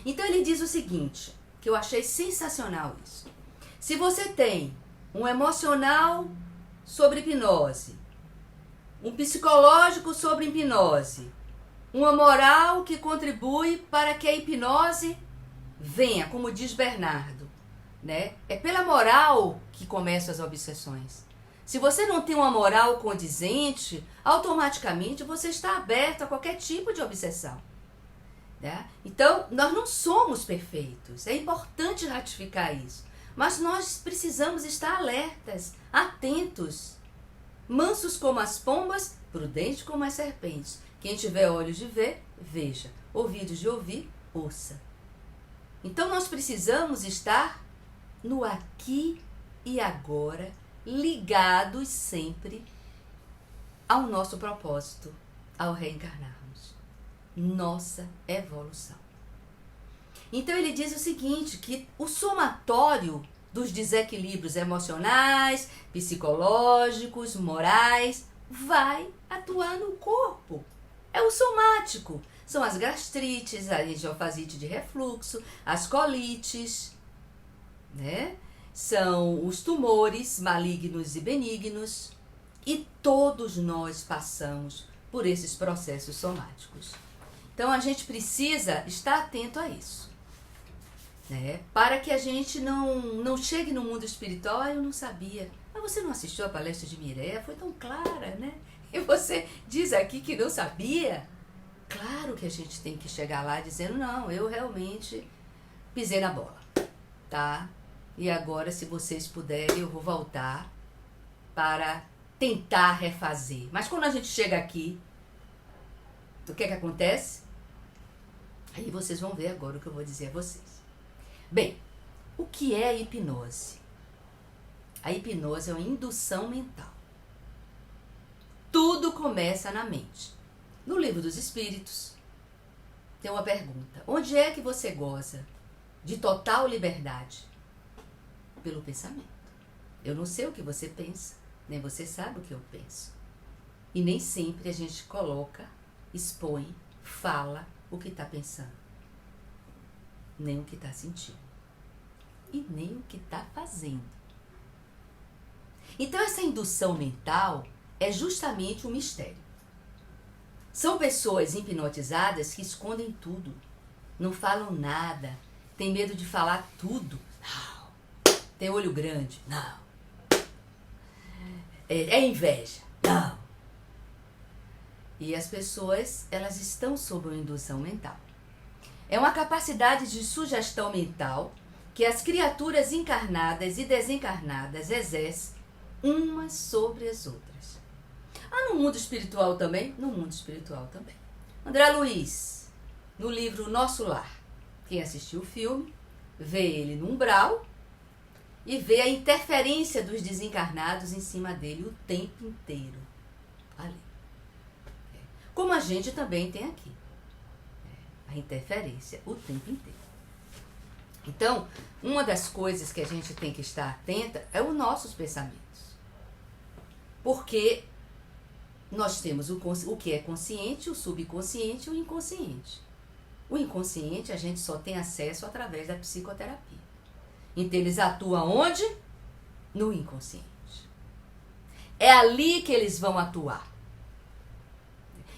Então ele diz o seguinte, que eu achei sensacional isso. Se você tem um emocional sobre hipnose, um psicológico sobre hipnose, uma moral que contribui para que a hipnose venha, como diz Bernardo, né? É pela moral que começam as obsessões. Se você não tem uma moral condizente, automaticamente você está aberto a qualquer tipo de obsessão. Né? Então, nós não somos perfeitos. É importante ratificar isso. Mas nós precisamos estar alertas, atentos, mansos como as pombas, prudentes como as serpentes. Quem tiver olhos de ver, veja. Ouvidos de ouvir, ouça. Então, nós precisamos estar no aqui e agora, ligados sempre ao nosso propósito, ao reencarnarmos, nossa evolução. Então ele diz o seguinte, que o somatório dos desequilíbrios emocionais, psicológicos, morais, vai atuar no corpo. É o somático. São as gastrites, a angiofasite de refluxo, as colites, né? São os tumores malignos e benignos, e todos nós passamos por esses processos somáticos. Então a gente precisa estar atento a isso, né? Para que a gente não chegue no mundo espiritual, eu não sabia. Mas você não assistiu a palestra de Mireia? Foi tão clara, né? E você diz aqui que não sabia? Claro que a gente tem que chegar lá dizendo, não, eu realmente pisei na bola, tá? E agora, se vocês puderem, eu vou voltar para tentar refazer. Mas quando a gente chega aqui, o que é que acontece? Aí vocês vão ver agora o que eu vou dizer a vocês. Bem, o que é a hipnose? A hipnose é uma indução mental. Tudo começa na mente. No Livro dos Espíritos, tem uma pergunta. Onde é que você goza de total liberdade? Pelo pensamento. Eu não sei o que você pensa, nem você sabe o que eu penso. E nem sempre a gente coloca, expõe, fala o que está pensando. Nem o que está sentindo. E nem o que está fazendo. Então essa indução mental é justamente um mistério. São pessoas hipnotizadas que escondem tudo. Não falam nada. Tem medo de falar tudo. Não. Tem olho grande? Não. É inveja? Não. E as pessoas, elas estão sob uma indução mental. É uma capacidade de sugestão mental que as criaturas encarnadas e desencarnadas exercem umas sobre as outras. No mundo espiritual também? No mundo espiritual também. André Luiz, no livro Nosso Lar, quem assistiu o filme, vê ele no umbral e vê a interferência dos desencarnados em cima dele o tempo inteiro. Ali. Como a gente também tem aqui. A interferência o tempo inteiro. Então, uma das coisas que a gente tem que estar atenta é os nossos pensamentos. Porque nós temos o que é consciente, o subconsciente e o inconsciente. O inconsciente a gente só tem acesso através da psicoterapia. Então eles atuam onde? No inconsciente. É ali que eles vão atuar.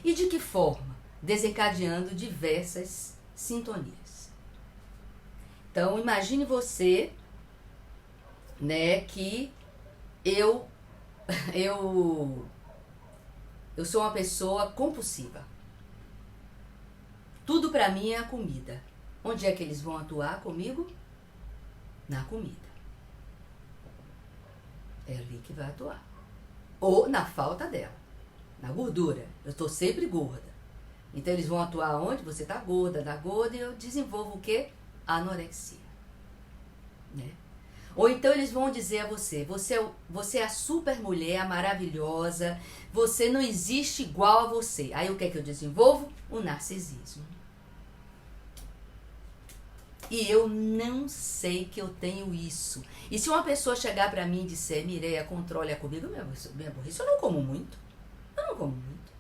E de que forma? Desencadeando diversas sintonias. Então imagine você, né, que eu sou uma pessoa compulsiva. Tudo para mim é a comida. Onde é que eles vão atuar comigo? Na comida. É ali que vai atuar. Ou na falta dela. Na gordura. Eu estou sempre gorda. Então eles vão atuar onde? Você está gorda, e eu desenvolvo o quê? Anorexia. Né? Ou então eles vão dizer a você, você é a super mulher, a maravilhosa, você não existe igual a você. Aí o que é que eu desenvolvo? O narcisismo. E eu não sei que eu tenho isso. E se uma pessoa chegar pra mim e disser, Mireia, controle a comida, minha burrice, eu não como muito. Eu não como muito.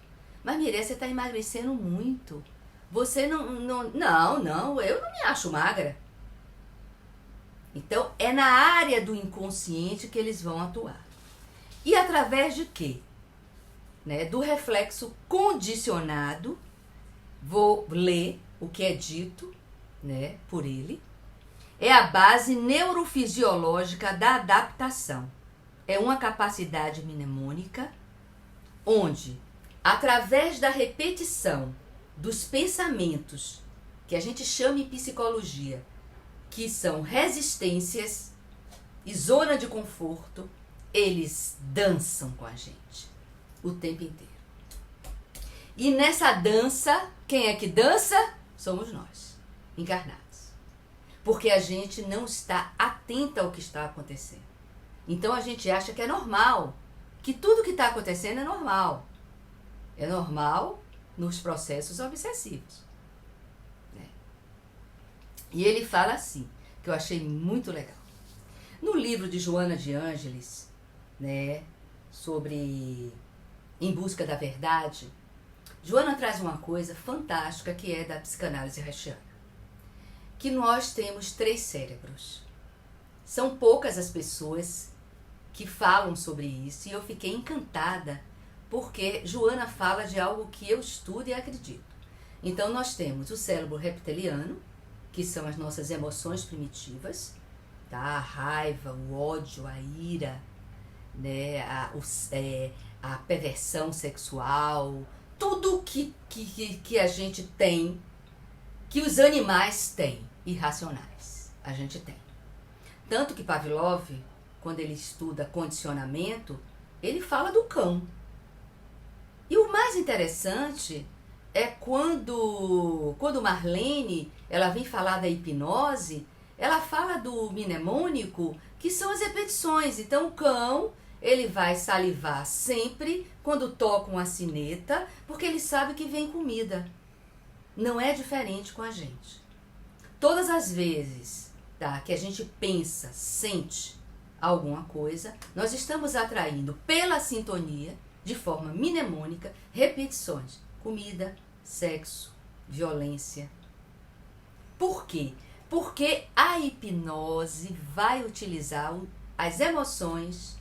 Mas Mireia, você tá emagrecendo muito. Você não, eu não me acho magra. Então, é na área do inconsciente que eles vão atuar. E através de quê? Né? Do reflexo condicionado, vou ler o que é dito, né, por ele. É a base neurofisiológica da adaptação. É uma capacidade mnemônica onde, através da repetição dos pensamentos, que a gente chama em psicologia, que são resistências e zona de conforto, eles dançam com a gente o tempo inteiro. E nessa dança, quem é que dança? Somos nós, encarnados. Porque a gente não está atenta ao que está acontecendo. Então a gente acha que é normal, que tudo que está acontecendo é normal. É normal nos processos obsessivos. Né? E ele fala assim, que eu achei muito legal. No livro de Joana de Ângeles, né, sobre Em Busca da Verdade, Joana traz uma coisa fantástica que é da psicanálise reichiana. Que nós temos 3 cérebros. São poucas as pessoas que falam sobre isso e eu fiquei encantada porque Joana fala de algo que eu estudo e acredito. Então nós temos o cérebro reptiliano, que são as nossas emoções primitivas, tá? A raiva, o ódio, a ira, né? A perversão sexual, tudo que a gente tem, que os animais têm, irracionais, a gente tem. Tanto que Pavlov, quando ele estuda condicionamento, ele fala do cão. E o mais interessante é quando Marlene, ela vem falar da hipnose, ela fala do mnemônico, que são as repetições. Então o cão, ele vai salivar sempre quando toca uma sineta, porque ele sabe que vem comida. Não é diferente com a gente. Todas as vezes, tá, que a gente pensa, sente alguma coisa, nós estamos atraindo pela sintonia, de forma mnemônica, repetições. Comida, sexo, violência. Por quê? Porque a hipnose vai utilizar as emoções,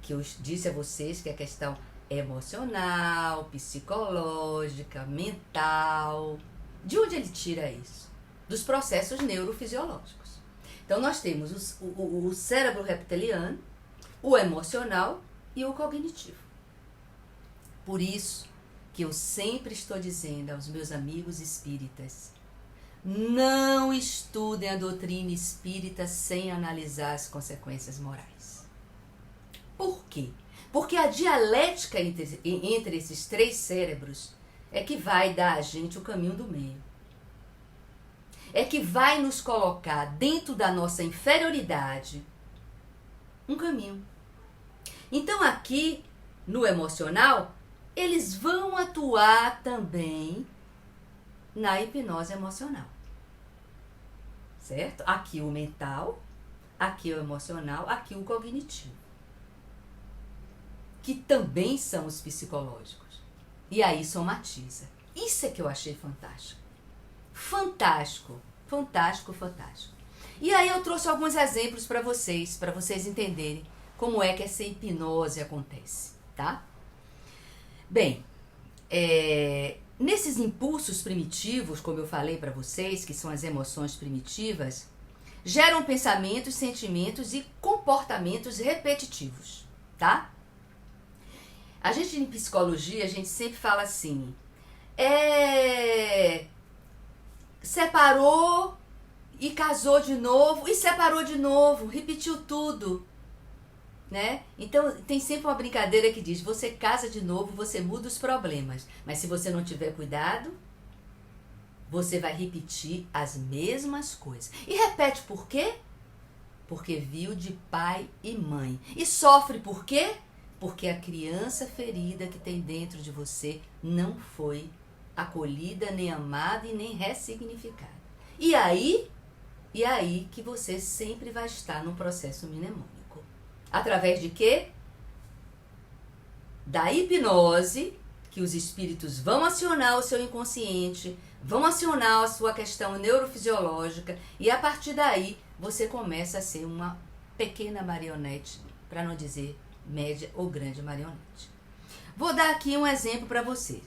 que eu disse a vocês que é a questão emocional, psicológica, mental. De onde ele tira isso? Dos processos neurofisiológicos. Então nós temos o cérebro reptiliano, o emocional e o cognitivo. Por isso que eu sempre estou dizendo aos meus amigos espíritas, não estudem a doutrina espírita sem analisar as consequências morais. Por quê? Porque a dialética entre esses 3 cérebros é que vai dar a gente o caminho do meio. É que vai nos colocar dentro da nossa inferioridade um caminho. Então aqui, no emocional, eles vão atuar também na hipnose emocional. Certo? Aqui o mental, aqui o emocional, aqui o cognitivo. Que também são os psicológicos. E aí somatiza. Isso é que eu achei fantástico. Fantástico, fantástico, fantástico. E aí eu trouxe alguns exemplos para vocês entenderem como é que essa hipnose acontece, tá? Bem, nesses impulsos primitivos, como eu falei para vocês, que são as emoções primitivas, geram pensamentos, sentimentos e comportamentos repetitivos, tá? A gente em psicologia, a gente sempre fala assim, separou e casou de novo, e separou de novo, repetiu tudo, né? Então tem sempre uma brincadeira que diz, você casa de novo, você muda os problemas, mas se você não tiver cuidado, você vai repetir as mesmas coisas. E repete por quê? Porque viu de pai e mãe. E sofre por quê? Porque a criança ferida que tem dentro de você não foi acolhida, nem amada e nem ressignificada. E aí, E é aí que você sempre vai estar no processo mnemônico. Através de quê? Da hipnose, que os espíritos vão acionar o seu inconsciente, vão acionar a sua questão neurofisiológica, e a partir daí você começa a ser uma pequena marionete, para não dizer média ou grande marionete. Vou dar aqui um exemplo para você.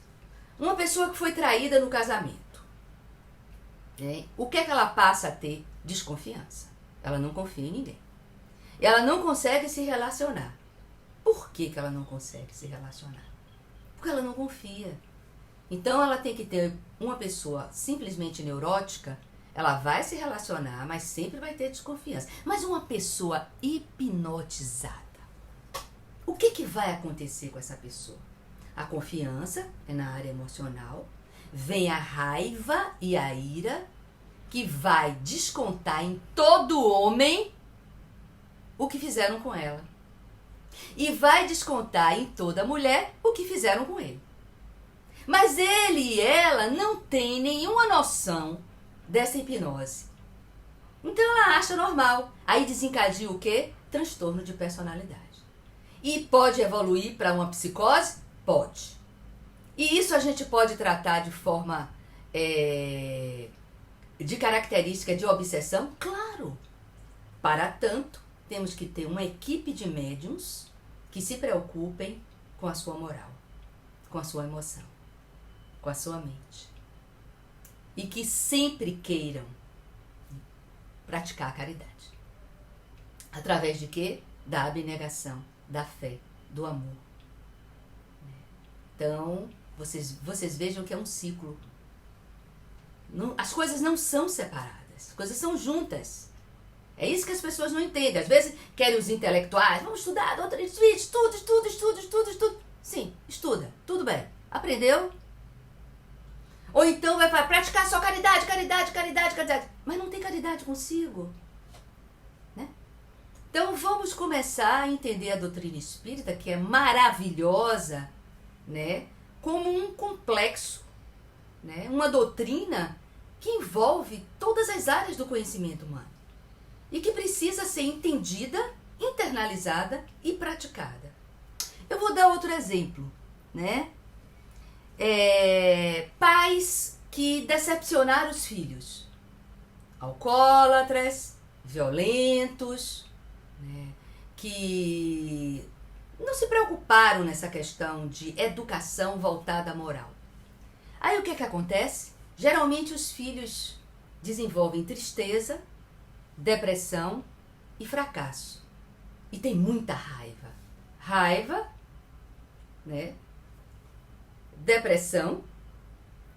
Uma pessoa que foi traída no casamento, né? O que é que ela passa a ter? Desconfiança. Ela não confia em ninguém. Ela não consegue se relacionar. Por que ela não consegue se relacionar? Porque ela não confia. Então ela tem que ter uma pessoa simplesmente neurótica. Ela vai se relacionar, mas sempre vai ter desconfiança. Mas uma pessoa hipnotizada, o que vai acontecer com essa pessoa? A confiança é na área emocional, vem a raiva e a ira, que vai descontar em todo homem o que fizeram com ela. E vai descontar em toda mulher o que fizeram com ele. Mas ele e ela não têm nenhuma noção dessa hipnose. Então ela acha normal. Aí desencadeia o quê? Transtorno de personalidade. E pode evoluir para uma psicose? Pode. E isso a gente pode tratar de forma de característica de obsessão? Claro. Para tanto, temos que ter uma equipe de médiums que se preocupem com a sua moral, com a sua emoção, com a sua mente. E que sempre queiram praticar a caridade. Através de quê? Da abnegação, da fé, do amor. Então, vocês vejam que é um ciclo. As coisas não são separadas, as coisas são juntas. É isso que as pessoas não entendem. Às vezes querem os intelectuais, vamos estudar, doutor, estuda. Sim, estuda, tudo bem. Aprendeu? Ou então vai praticar só caridade. Mas não tem caridade consigo. Né? Então vamos começar a entender a doutrina espírita, que é maravilhosa, né? Como um complexo, né? Uma doutrina que envolve todas as áreas do conhecimento humano. E que precisa ser entendida, internalizada e praticada. Eu vou dar outro exemplo, né? Pais que decepcionaram os filhos. Alcoólatras, violentos, né? Que não se preocuparam nessa questão de educação voltada à moral. Aí o que acontece? Geralmente os filhos desenvolvem tristeza, depressão e fracasso. E tem muita raiva. Raiva, né? Depressão,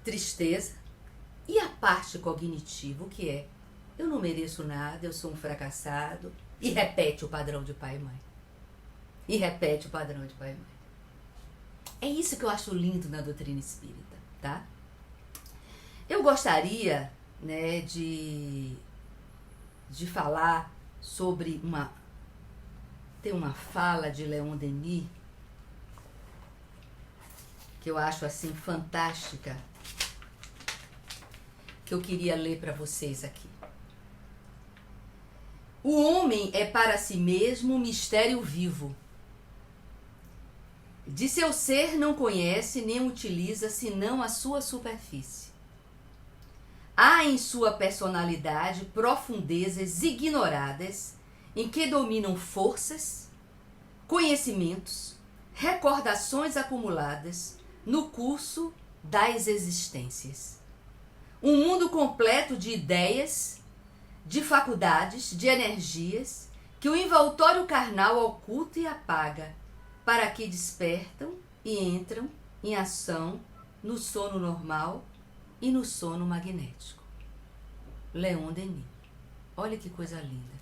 tristeza e a parte cognitiva, que é: eu não mereço nada, eu sou um fracassado, e repete o padrão de pai e mãe. É isso que eu acho lindo na doutrina espírita, tá? Eu gostaria, né, de falar sobre tem uma fala de Leon Denis que eu acho assim fantástica, que eu queria ler para vocês aqui. O homem é para si mesmo um mistério vivo. De seu ser não conhece nem utiliza senão a sua superfície. Há em sua personalidade profundezas ignoradas em que dominam forças, conhecimentos, recordações acumuladas no curso das existências. Um mundo completo de ideias, de faculdades, de energias, que o envoltório carnal oculta e apaga, para que despertam e entram em ação no sono normal e no sono magnético. Leon Denis. Olha que coisa linda.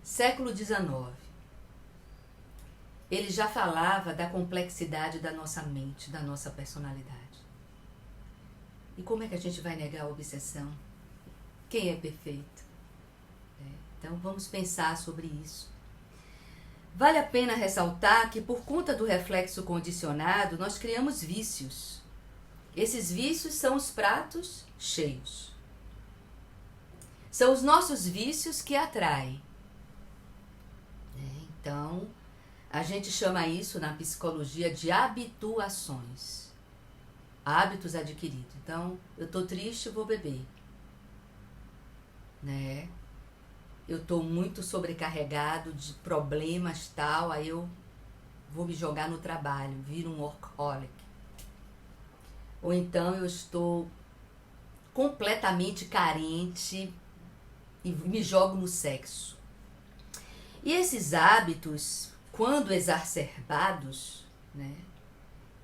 Século XIX. Ele já falava da complexidade da nossa mente, da nossa personalidade. E como é que a gente vai negar a obsessão? Quem é perfeito? Então vamos pensar sobre isso. Vale a pena ressaltar que por conta do reflexo condicionado, nós criamos vícios. Esses vícios são os pratos cheios. São os nossos vícios que atraem. Então, a gente chama isso na psicologia de habituações. Hábitos adquiridos. Então, eu tô triste, vou beber. Né? Eu tô muito sobrecarregado de problemas tal, aí eu vou me jogar no trabalho, viro um workaholic. Ou então eu estou completamente carente e me jogo no sexo. E esses hábitos, quando exacerbados, né,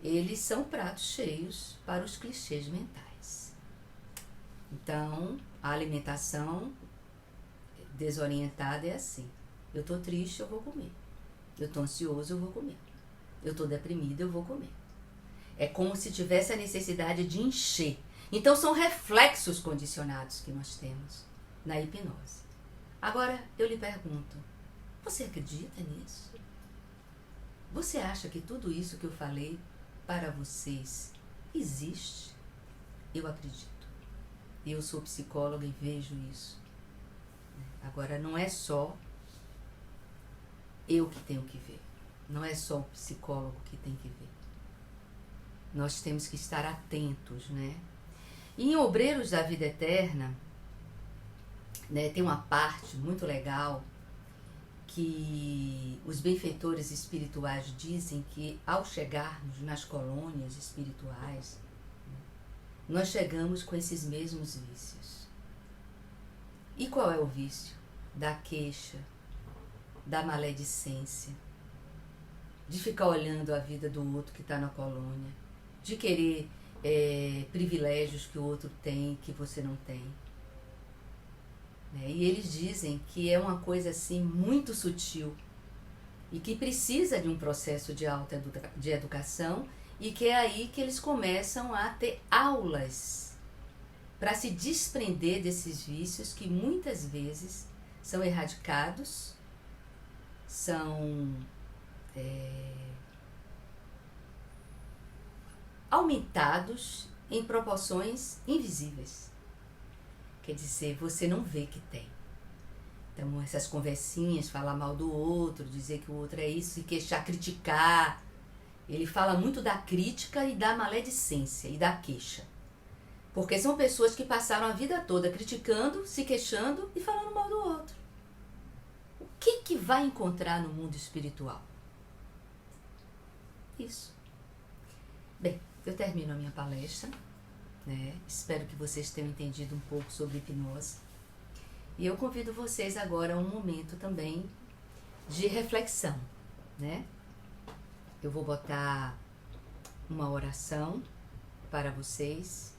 eles são pratos cheios para os clichês mentais. Então, a alimentação desorientada é assim. Eu tô triste, eu vou comer. Eu tô ansioso, eu vou comer. Eu tô deprimida, eu vou comer. É como se tivesse a necessidade de encher. Então, são reflexos condicionados que nós temos na hipnose. Agora, eu lhe pergunto, você acredita nisso? Você acha que tudo isso que eu falei para vocês existe? Eu acredito. Eu sou psicóloga e vejo isso. Agora, não é só eu que tenho que ver. Não é só o psicólogo que tem que ver. Nós temos que estar atentos, né? E em Obreiros da Vida Eterna, né, tem uma parte muito legal que os benfeitores espirituais dizem que ao chegarmos nas colônias espirituais, nós chegamos com esses mesmos vícios. E qual é o vício? Da queixa, da maledicência, de ficar olhando a vida do outro que está na colônia, de querer privilégios que o outro tem, que você não tem. E eles dizem que é uma coisa assim muito sutil e que precisa de um processo de educação e que é aí que eles começam a ter aulas para se desprender desses vícios que muitas vezes são erradicados, são aumentados em proporções invisíveis. Quer dizer, você não vê que tem. Então, essas conversinhas, falar mal do outro, dizer que o outro é isso, se queixar, criticar. Ele fala muito da crítica e da maledicência e da queixa. Porque são pessoas que passaram a vida toda criticando, se queixando e falando mal do outro. O que vai encontrar no mundo espiritual? Isso. Bem, eu termino a minha palestra. Espero que vocês tenham entendido um pouco sobre hipnose. E eu convido vocês agora a um momento também de reflexão, né? Eu vou botar uma oração para vocês.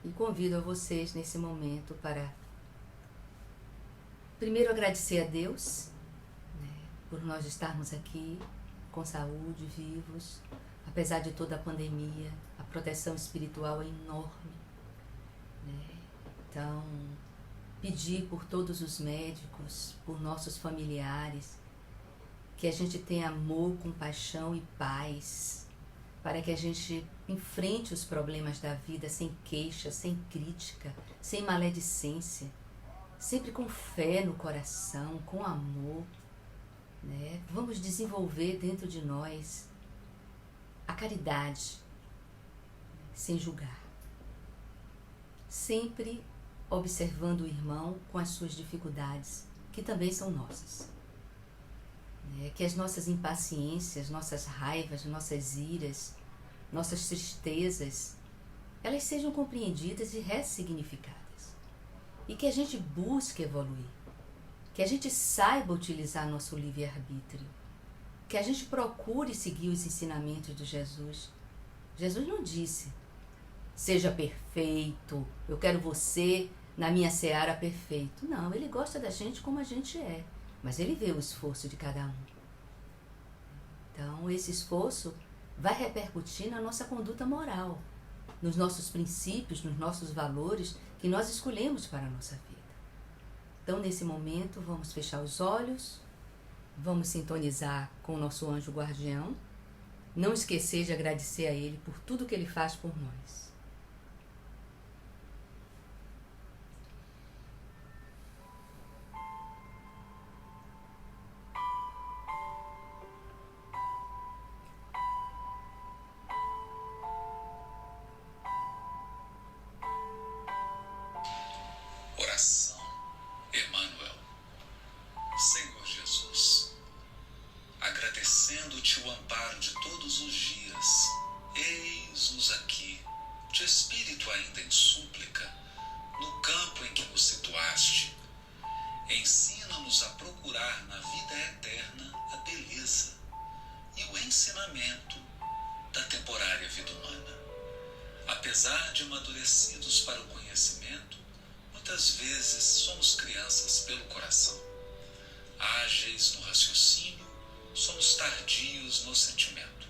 E convido a vocês nesse momento para primeiro agradecer a Deus por nós estarmos aqui com saúde, vivos, apesar de toda a pandemia. A proteção espiritual é enorme, né? Então, pedir por todos os médicos, por nossos familiares, que a gente tenha amor, compaixão e paz, para que a gente enfrente os problemas da vida sem queixa, sem crítica, sem maledicência, sempre com fé no coração, com amor. Vamos desenvolver dentro de nós a caridade, sem julgar, sempre observando o irmão com as suas dificuldades, que também são nossas. Que as nossas impaciências, nossas raivas, nossas iras, nossas tristezas, elas sejam compreendidas e ressignificadas. E que a gente busque evoluir. Que a gente saiba utilizar nosso livre-arbítrio, que a gente procure seguir os ensinamentos de Jesus. Jesus não disse, seja perfeito, eu quero você na minha seara perfeito. Não, ele gosta da gente como a gente é, mas ele vê o esforço de cada um. Então, esse esforço vai repercutir na nossa conduta moral, nos nossos princípios, nos nossos valores que nós escolhemos para a nossa vida. Então, nesse momento, vamos fechar os olhos Vamos sintonizar com o nosso anjo guardião. Não esquecer de agradecer a ele por tudo que ele faz por nós. Oração. Emmanuel. Senhor Jesus, agradecendo-te o amparo de todos os dias, eis-nos aqui, de espírito ainda em súplica, no campo em que nos situaste. Ensina-nos a procurar na vida eterna a beleza e o ensinamento da temporária vida humana. Apesar de amadurecidos para o conhecimento, muitas vezes somos crianças pelo coração. Ágeis no raciocínio, somos tardios no sentimento.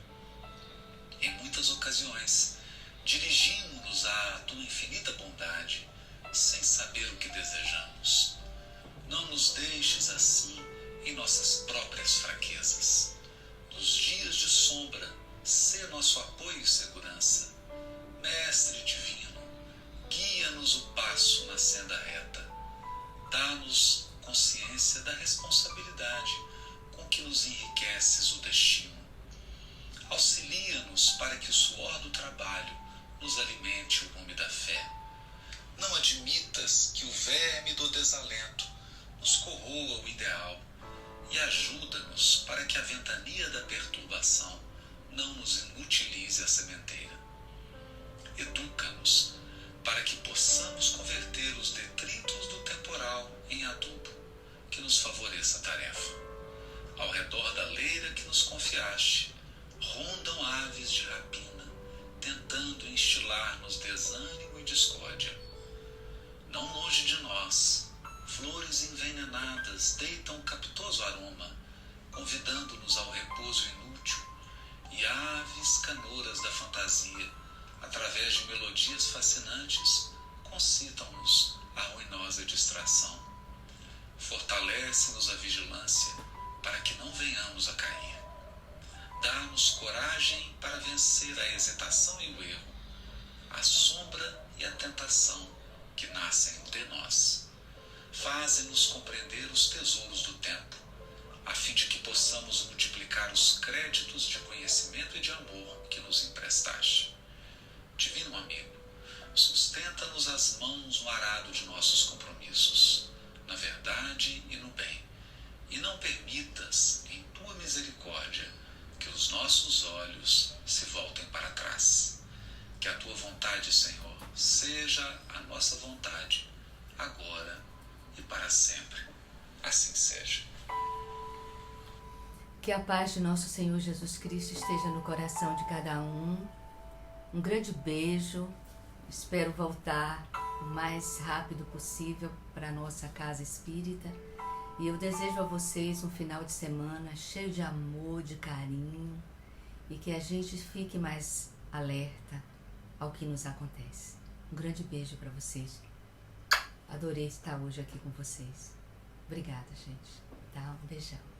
Em muitas ocasiões, dirigimos-nos à tua infinita bondade, sem saber o que desejamos. Não nos deixes assim em nossas próprias fraquezas. Nos dias de sombra, sê nosso apoio e segurança. Mestre divino, guia-nos o passo na senda reta. Dá-nos consciência da responsabilidade com que nos enriqueces o destino. Auxilia-nos para que o suor do trabalho nos alimente o lume da fé. Não admitas que o verme do desalento nos corroa o ideal e ajuda-nos para que a ventania da perturbação não nos inutilize a sementeira. Educa-nos para que possamos converter os detritos do temporal em adubo que nos favoreça a tarefa. Ao redor da leira que nos confiaste, rondam aves de rapina, tentando instilar-nos desânimo e discórdia. Não longe de nós, flores envenenadas deitam capitoso aroma, convidando-nos ao repouso inútil, e aves canoras da fantasia, através de melodias fascinantes, concitam-nos a ruinosa distração. Fortalece-nos a vigilância, para que não venhamos a cair. Dá-nos coragem para vencer a hesitação e o erro, a sombra e a tentação que nascem de nós. Faze-nos compreender os tesouros do tempo, a fim de que possamos multiplicar os créditos de conhecimento e de amor que nos emprestaste. Divino amigo, sustenta-nos as mãos no arado de nossos compromissos, na verdade e no bem, e não permitas, em tua misericórdia, que os nossos olhos se voltem para trás. Que a tua vontade, Senhor, seja a nossa vontade, agora e para sempre. Assim seja. Que a paz de nosso Senhor Jesus Cristo esteja no coração de cada um. Um grande beijo. Espero voltar o mais rápido possível para a nossa casa espírita. E eu desejo a vocês um final de semana cheio de amor, de carinho, e que a gente fique mais alerta ao que nos acontece. Um grande beijo para vocês. Adorei estar hoje aqui com vocês. Obrigada, gente. Tá? Um beijão.